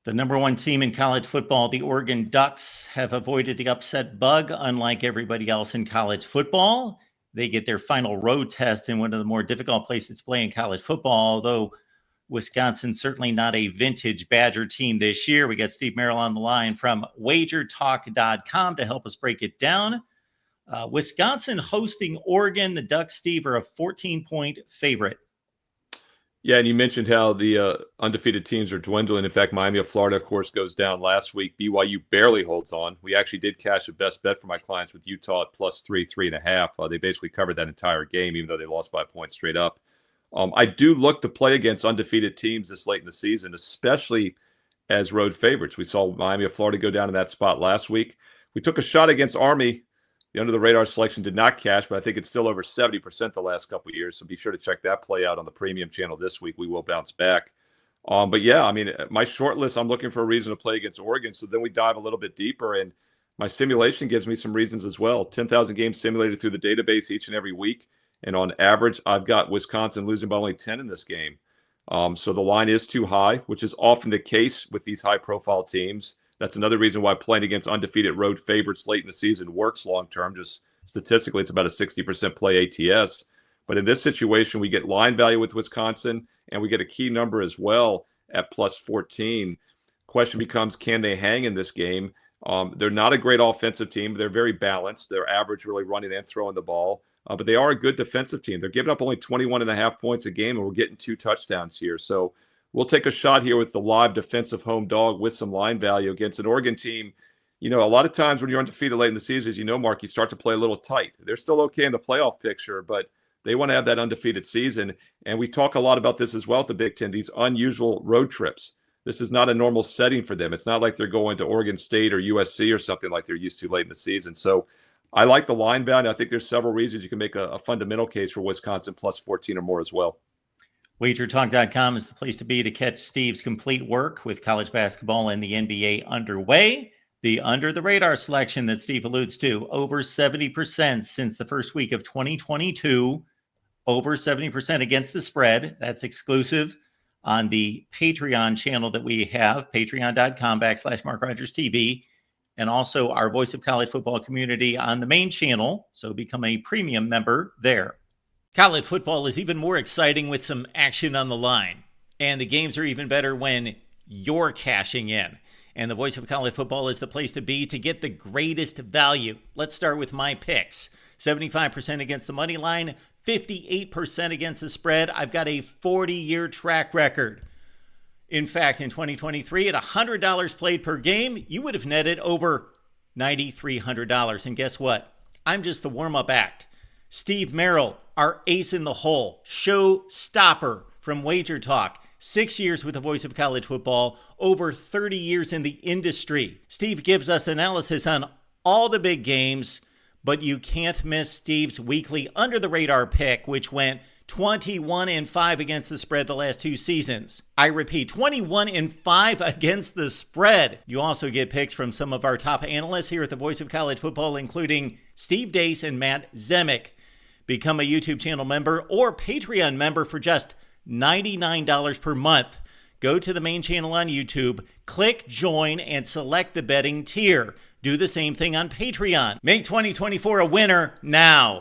The number one team in college football, the Oregon Ducks, have avoided the upset bug, unlike everybody else in college football. They get their final road test in one of the more difficult places to play in college football, although Wisconsin's certainly not a vintage Badger team this year. We got Steve Merrill on the line from wagertalk.com to help us break it down. Wisconsin hosting Oregon. The Ducks, Steve, are a 14-point favorite. Yeah, and you mentioned how the undefeated teams are dwindling. In fact, Miami of Florida, of course, goes down last week. BYU barely holds on. We actually did cash a best bet for my clients with Utah at +3, 3.5. They basically covered that entire game, even though they lost by a point straight up. I do look to play against undefeated teams this late in the season, especially as road favorites. We saw Miami of Florida go down in that spot last week. We took a shot against Army. The under-the-radar selection did not cash, but I think it's still over 70% the last couple of years, so be sure to check that play out on the premium channel this week. We will bounce back. But yeah, I mean, my short list, I'm looking for a reason to play against Oregon, so then we dive a little bit deeper, and my simulation gives me some reasons as well. 10,000 games simulated through the database each and every week, and on average, I've got Wisconsin losing by only 10 in this game. So the line is too high, which is often the case with these high-profile teams. That's another reason why playing against undefeated road favorites late in the season works long-term. Just statistically, it's about a 60% play ATS. But in this situation, we get line value with Wisconsin, and we get a key number as well at +14. Question becomes, can they hang in this game? They're not a great offensive team. They're very balanced. They're average really running and throwing the ball. But they are a good defensive team. They're giving up only 21.5 points a game, and we're getting 2 touchdowns here. So we'll take a shot here with the live defensive home dog with some line value against an Oregon team. You know, a lot of times when you're undefeated late in the season, as you know, Mark, you start to play a little tight. They're still okay in the playoff picture, but they want to have that undefeated season. And we talk a lot about this as well at the Big Ten, these unusual road trips. This is not a normal setting for them. It's not like they're going to Oregon State or USC or something like they're used to late in the season. So I like the line value. I think there's several reasons you can make a fundamental case for Wisconsin +14 or more as well. Wagertalk.com is the place to be to catch Steve's complete work with college basketball and the NBA underway. The under-the-radar selection that Steve alludes to, over 70% since the first week of 2022, over 70% against the spread. That's exclusive on the Patreon channel that we have, patreon.com/MarkRogersTV, and also our Voice of College Football community on the main channel. So become a premium member there. College football is even more exciting with some action on the line. And the games are even better when you're cashing in. And the Voice of College Football is the place to be to get the greatest value. Let's start with my picks. 75% against the money line, 58% against the spread. I've got a 40-year track record. In fact, in 2023, at $100 played per game, you would have netted over $9,300. And guess what? I'm just the warm-up act. Steve Merrill, our ace in the hole, show stopper from Wager Talk. 6 years with the Voice of College Football, over 30 years in the industry. Steve gives us analysis on all the big games, but you can't miss Steve's weekly under-the-radar pick, which went 21-5 against the spread the last 2 seasons. I repeat, 21-5 against the spread. You also get picks from some of our top analysts here at the Voice of College Football, including Steve Dace and Matt Zemek. Become a YouTube channel member or Patreon member for just $99 per month. Go to the main channel on YouTube, click join, and select the betting tier. Do the same thing on Patreon. Make 2024 a winner now.